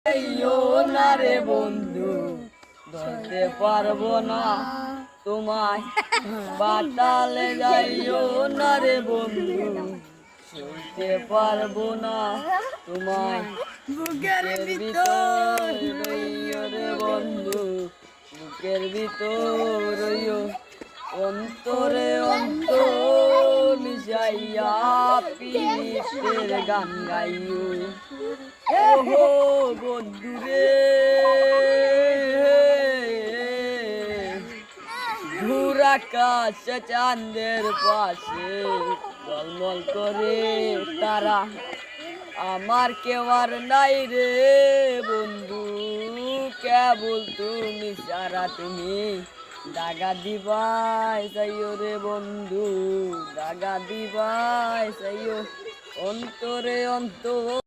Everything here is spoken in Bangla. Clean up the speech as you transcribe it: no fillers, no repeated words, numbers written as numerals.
যাইও না রে বন্ধু, ধরতে পারবো না তোমায়। বাতালে যাইও না রে বন্ধু, শুনতে পারবো না তোমায়। বুকের ভিতর রইও রে বন্ধু, বুকের ভিতর রইও, অন্তরে অন্তর মিশাইয়া পীড়িতের গান গাইও। ওহো বন্ধু রে, দূর আকাশ চাঁদের পাশে ঝলমল করে তারা, আমার কেউ আর নাই রে বন্ধু, কেবল তুমি সারা। তুমি দাগা দিবাই চাইও রে বন্ধু, দাগা দিবাই চাইও, অন্তরে অন্তর